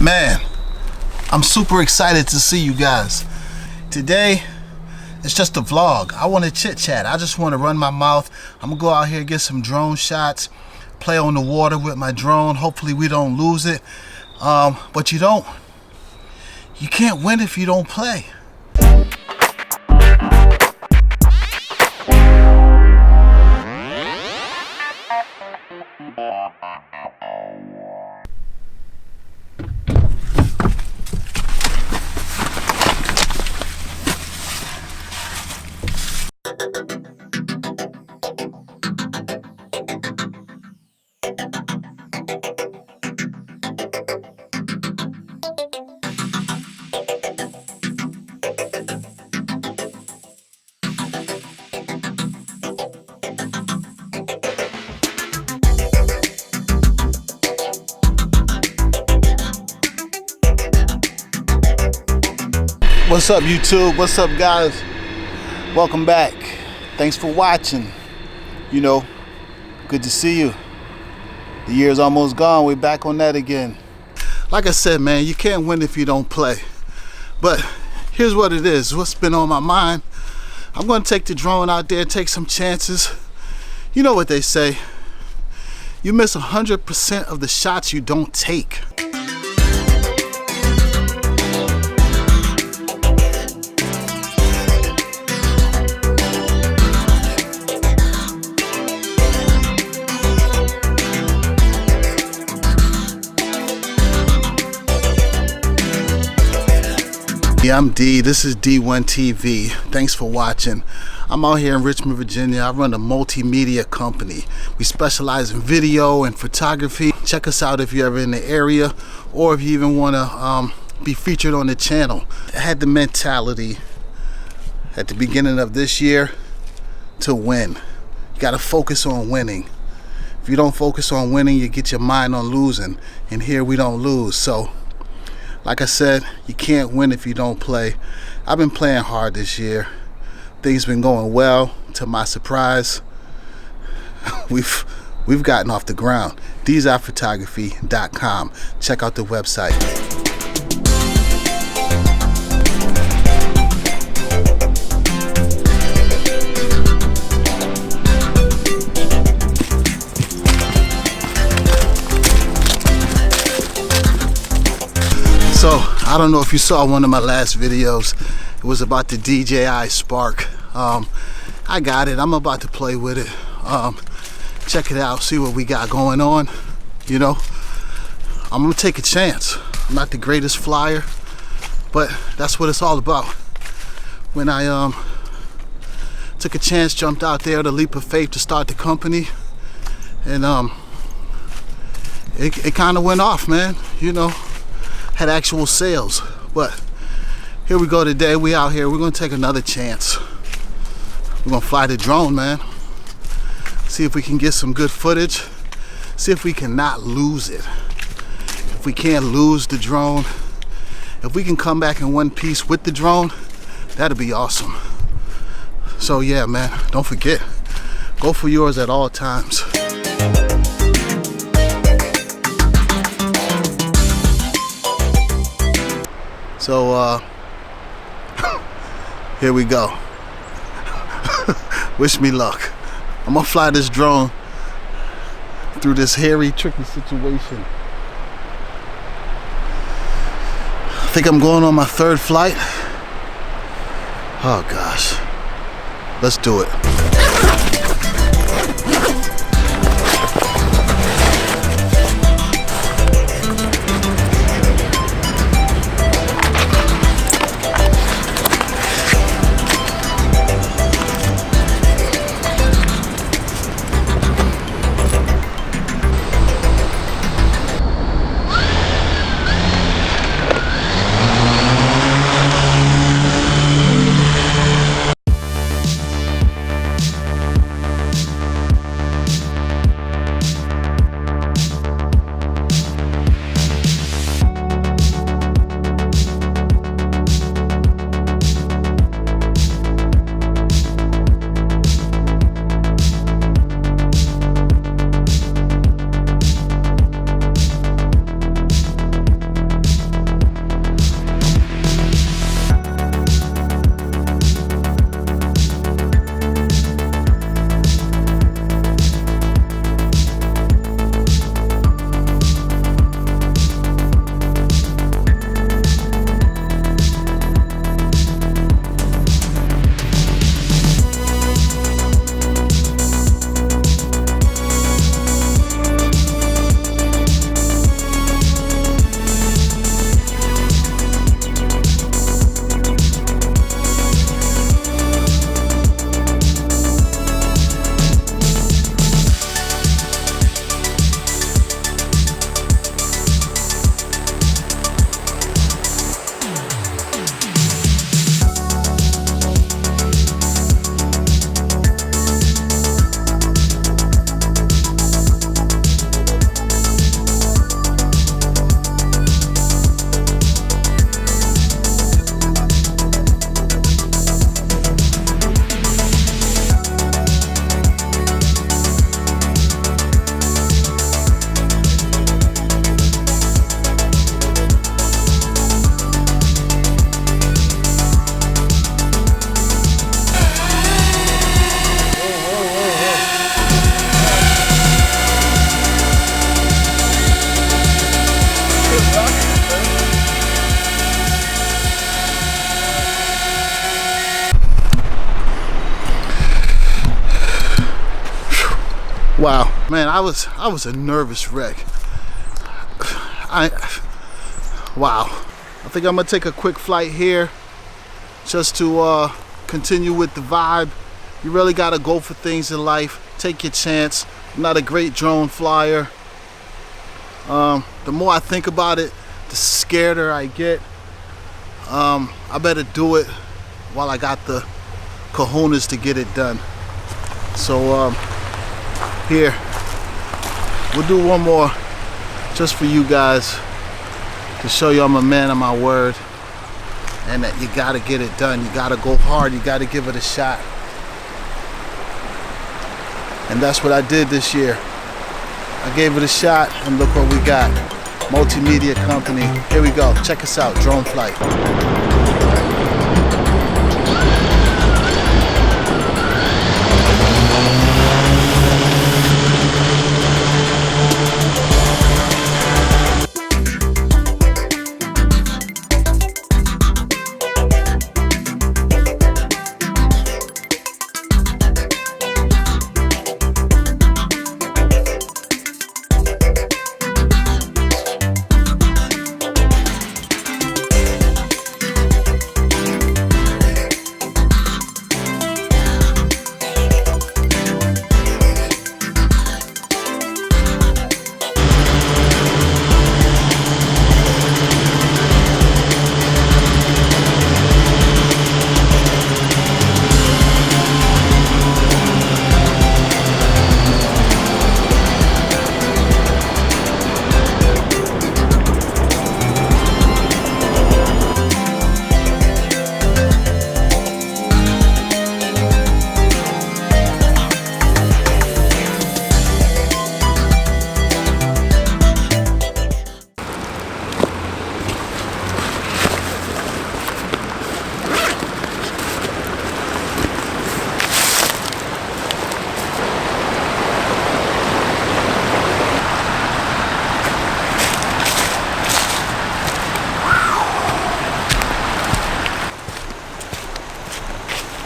Man, I'm super excited to see you guys. Today, it's just a vlog. I want to chit chat. I just want to run my mouth. I'm gonna go out here, get some drone shots, play on the water with my drone. Hopefully we don't lose it. But you can't win if you don't play. What's up, YouTube? What's up, guys? Welcome back. Thanks for watching. You know, good to see you. The year's almost gone. We're back on that again. Like I said, man, you can't win if you don't play. But here's what it is. What's been on my mind. I'm going to take the drone out there, take some chances. You know what they say. You miss 100% of the shots you don't take. Yeah, I'm D. This is D1 TV. Thanks for watching. I'm out here in Richmond, Virginia. I run a multimedia company. We specialize in video and photography. Check us out if you're ever in the area, or if you even want to be featured on the channel. I had the mentality at the beginning of this year to win. You got to focus on winning. If you don't focus on winning, you get your mind on losing. And here we don't lose. So like I said, you can't win if you don't play. I've been playing hard this year. Things been going well. To my surprise, we've gotten off the ground. DJIphotography.com. Check out the website. So, I don't know if you saw one of my last videos. It was about the DJI Spark. I got it. I'm about to play with it. Check it out, see what we got going on. You know, I'm gonna take a chance. I'm not the greatest flyer, but that's what it's all about. When I took a chance, jumped out there, the leap of faith to start the company, and it kind of went off, man. You know, had actual sales. But here we go today. We out here. We're gonna take another chance. We're gonna fly the drone, man. See if we can get some good footage. See if we can not lose it. If we can't lose the drone, if we can come back in one piece with the drone, that'd be awesome. So yeah, man, don't forget, go for yours at all times. So here we go. Wish me luck. I'm gonna fly this drone through this hairy, tricky situation. I think I'm going on my third flight. Oh gosh. Let's do it. Wow, man, I was a nervous wreck. Wow. I think I'm gonna take a quick flight here just to continue with the vibe. You really gotta go for things in life. Take your chance. I'm not a great drone flyer. The more I think about it, the scareder I get. I better do it while I got the cojones to get it done. So here, we'll do one more just for you guys to show you I'm a man of my word and that you gotta get it done. You gotta go hard, you gotta give it a shot. And that's what I did this year. I gave it a shot and look what we got. Multimedia company. Here we go. Check us out. Drone flight.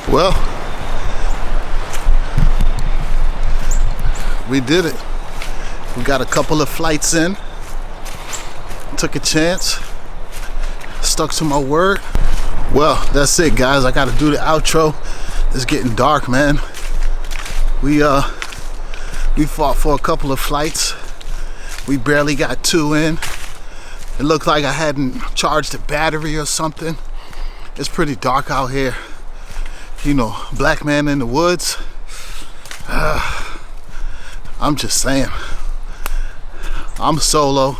Well, we did it. We got a couple of flights in. Took a chance. Stuck to my word. Well, that's it, guys. I gotta do the outro. It's getting dark, man. We fought for a couple of flights. We barely got 2 in. It looked like I hadn't charged the battery or something. It's pretty dark out here. You know, black man in the woods. I'm just saying. I'm solo.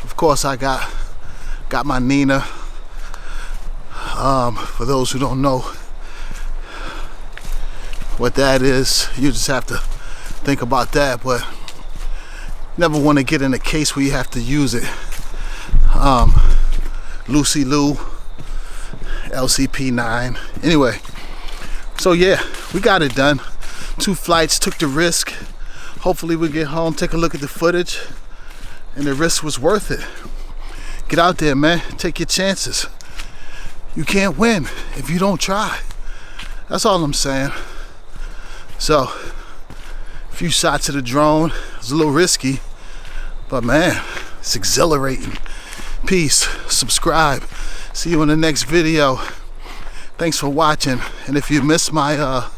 Of course, I got my Nina. For those who don't know what that is, you just have to think about that. But never want to get in a case where you have to use it. Lucy Lou, LCP9. Anyway. So yeah, we got it done. 2 flights, took the risk. Hopefully we get home, take a look at the footage, and the risk was worth it. Get out there, man. Take your chances. You can't win if you don't try. That's all I'm saying. So, a few shots of the drone. It's a little risky, but man, it's exhilarating. Peace. Subscribe. See you in the next video. Thanks for watching, and if you missed my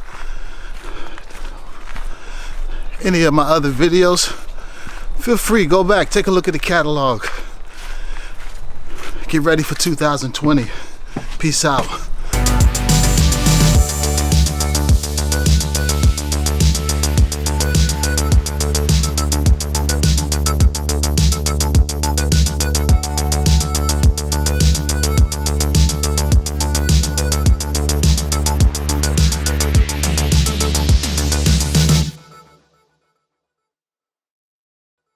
any of my other videos, feel free, go back, take a look at the catalog. Get ready for 2020. Peace out.